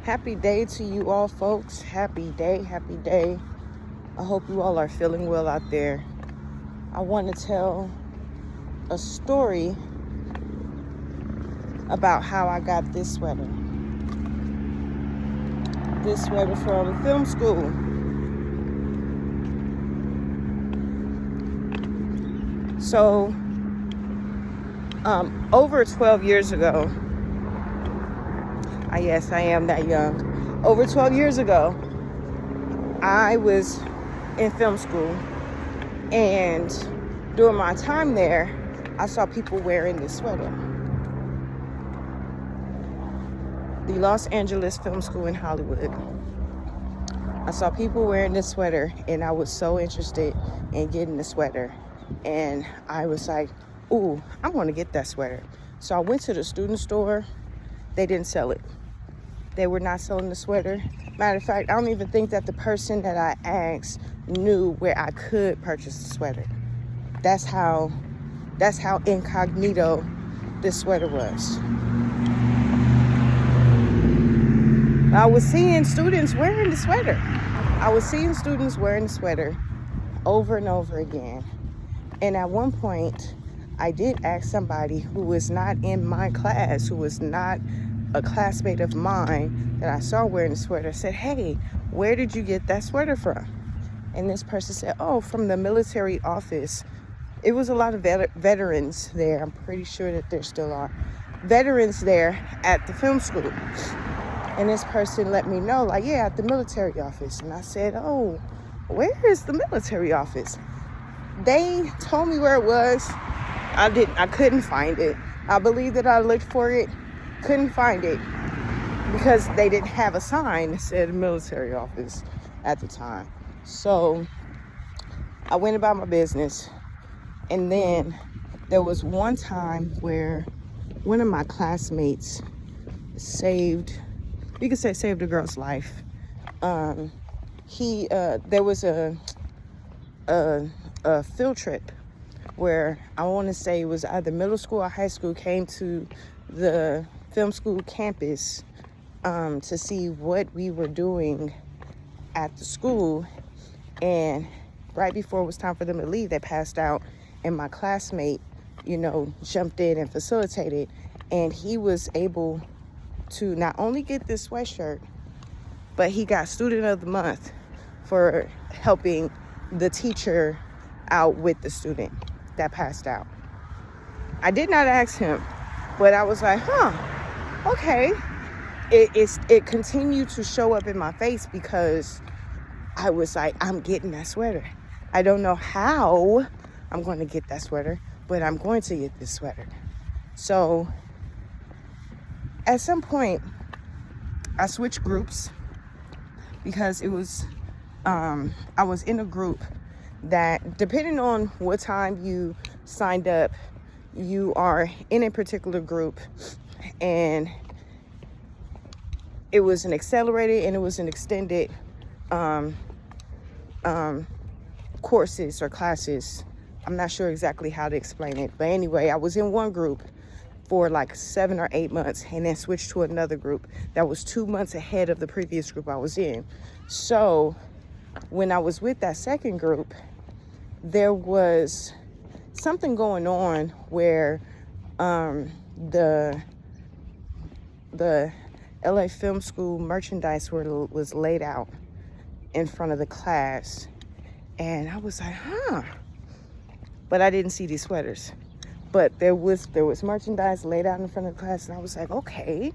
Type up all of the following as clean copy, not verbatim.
Happy day to you all, folks. Happy day, happy day. I hope you all are feeling well out there. I want to tell a story about how I got this sweater. This sweater from film school. So, over 12 years ago, yes, I am that young. Over 12 years ago, I was in film school, and during my time there, I saw people wearing this sweater. The Los Angeles Film School in Hollywood. I saw people wearing this sweater, and I was so interested in getting the sweater. And I was like, ooh, I want to get that sweater. So I went to the student store. They didn't sell it. They were not selling the sweater. Matter of fact, I don't even think that the person that I asked knew where I could purchase the sweater. That's how incognito this sweater was. I was seeing students wearing the sweater. Over and over again. And at one point, I did ask somebody who was not in my class, who was not a classmate of mine that I saw wearing the sweater. I said, hey, where did you get that sweater from? And this person said, oh, from the military office. It was a lot of veterans there. I'm pretty sure that there still are veterans there at the film school. And this person let me know, like, yeah, at the military office. And I said, oh, where is the military office? They told me where it was. I couldn't find it. I believe that I looked for it, couldn't find it, because they didn't have a sign that said military office at the time. So I went about my business. And then there was one time where one of my classmates saved a girl's life. There was a field trip where I want to say it was either middle school or high school, came to the film school campus to see what we were doing at the school. And right before it was time for them to leave, they passed out, and my classmate, jumped in and facilitated, and he was able to not only get this sweatshirt, but he got Student of the Month for helping the teacher out with the student that passed out. I did not ask him, but I was like, okay. It continued to show up in my face because I was like, I'm getting that sweater. I don't know how I'm going to get that sweater, but I'm going to get this sweater. So at some point, I switched groups because it was, I was in a group that, depending on what time you signed up, you are in a particular group, and it was an accelerated and it was an extended courses or classes. I'm not sure exactly how to explain it, but anyway, I was in one group for like 7 or 8 months, and then switched to another group that was 2 months ahead of the previous group I was in. So when I was with that second group, there was something going on where the LA Film School merchandise was laid out in front of the class, and I was like, but I didn't see these sweaters. But there was merchandise laid out in front of the class, and I was like, okay,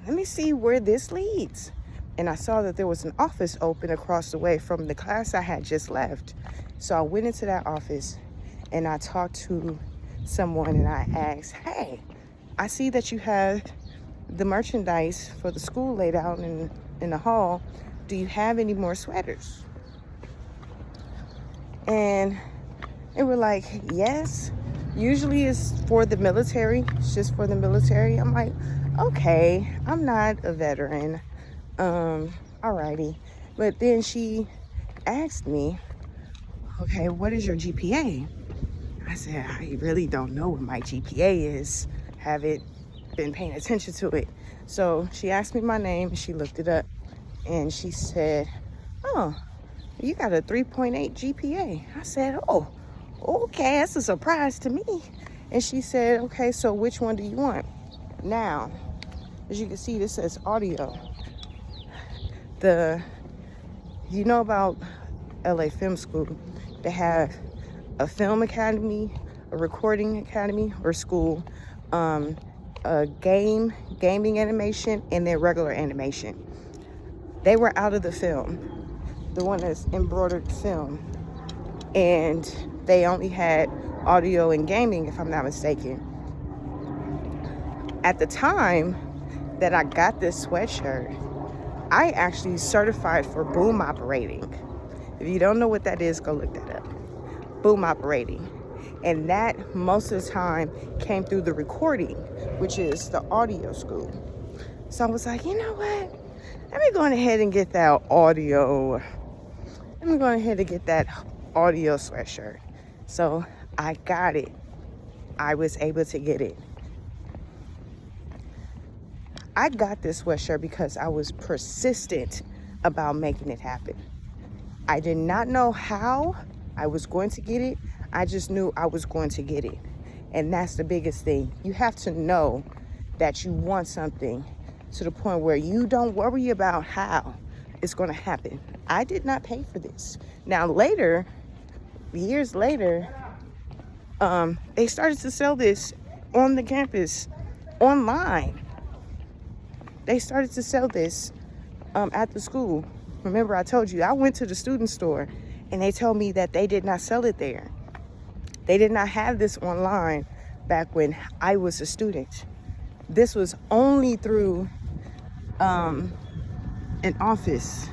let me see where this leads. And I saw that there was an office open across the way from the class I had just left. So I went into that office, and I talked to someone, and I asked, hey, I see that you have the merchandise for the school laid out in the hall. Do you have any more sweaters? And they were like, yes. Usually it's for the military. It's just for the military. I'm like, okay, I'm not a veteran. Alrighty. But then she asked me, okay, what is your GPA? I said, I really don't know what my GPA is. Haven't been paying attention to it. So she asked me my name, she looked it up, and she said, oh, you got a 3.8 GPA. I said, oh, okay, that's a surprise to me. And she said, okay, so which one do you want? Now, as you can see, this says audio. You know about LA Film School? They have a film academy, a recording academy or school, a gaming animation, and then regular animation. They were out of the film, the one that's embroidered film, and they only had audio and gaming, if I'm not mistaken. At the time that I got this sweatshirt, I actually certified for boom operating. If you don't know what that is, go look that up. Boom operating. And that most of the time came through the recording, which is the audio school. So I was like, you know what? Let me go ahead and get that audio. Let me go ahead and get that audio sweatshirt. So I got it. I was able to get it. I got this sweatshirt because I was persistent about making it happen. I did not know how I was going to get it. I just knew I was going to get it. And that's the biggest thing. You have to know that you want something to the point where you don't worry about how it's going to happen. I did not pay for this. Now later, years later, they started to sell this on the campus online. They started to sell this at the school. Remember, I told you I went to the student store and they told me that they did not sell it there. They did not have this online back when I was a student. This was only through an office.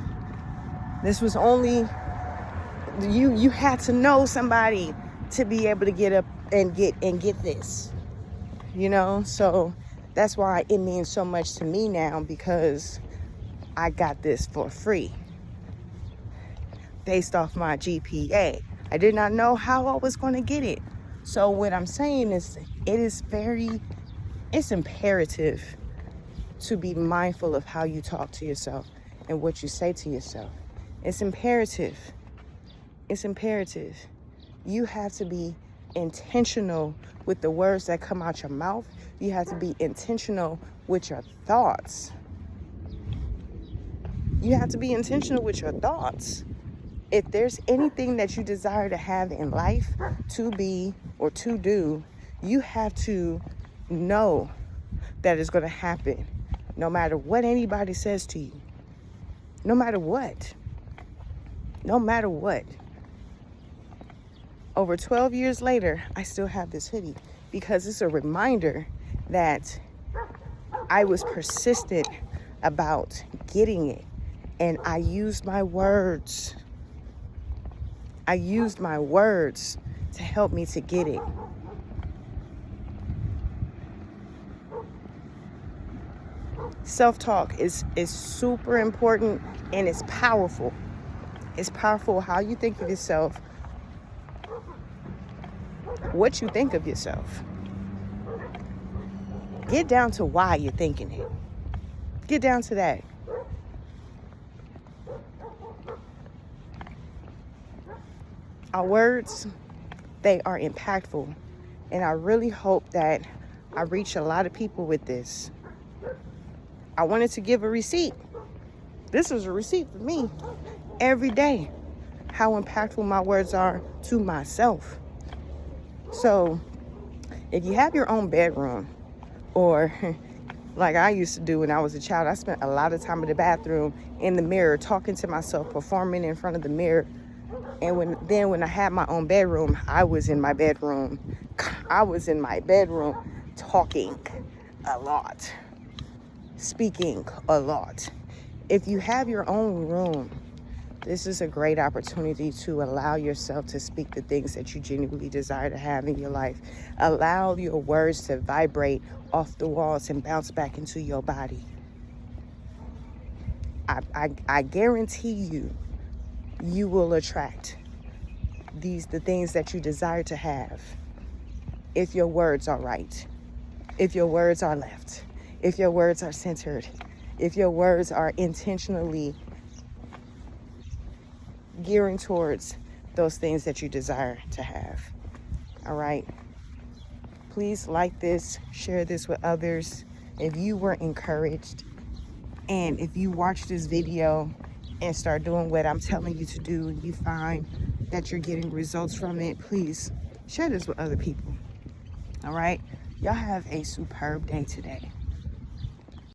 This was only, you had to know somebody to be able to get up and get this, you know? So that's why it means so much to me now, because I got this for free based off my GPA. I did not know how I was going to get it. So what I'm saying is, it's imperative to be mindful of how you talk to yourself and what you say to yourself. It's imperative. It's imperative. You have to be intentional with the words that come out your mouth. You have to be intentional with your thoughts. You have to be intentional with your thoughts. If there's anything that you desire to have in life, to be or to do, you have to know that it's going to happen, no matter what anybody says to you. No matter what. No matter what. Over 12 years later, I still have this hoodie because it's a reminder that I was persistent about getting it. And I used my words. I used my words to help me to get it. Self-talk is super important and it's powerful. It's powerful how you think of yourself, what you think of yourself. Get down to why you're thinking it. Get down to that. Our words, they are impactful. And I really hope that I reach a lot of people with this. I wanted to give a receipt. This is a receipt for me every day. How impactful my words are to myself. So if you have your own bedroom, or like I used to do when I was a child, I spent a lot of time in the bathroom, in the mirror, talking to myself, performing in front of the mirror. And when I had my own bedroom, I was in my bedroom. I was in my bedroom talking a lot, speaking a lot. If you have your own room, this is a great opportunity to allow yourself to speak the things that you genuinely desire to have in your life. Allow your words to vibrate off the walls and bounce back into your body. I guarantee you will attract the things that you desire to have if your words are right, if your words are left, if your words are centered, if your words are intentionally gearing towards those things that you desire to have. All right. Please like this, share this with others if you were encouraged. And if you watch this video and start doing what I'm telling you to do, and you find that you're getting results from it, please share this with other people. All right. Y'all have a superb day today.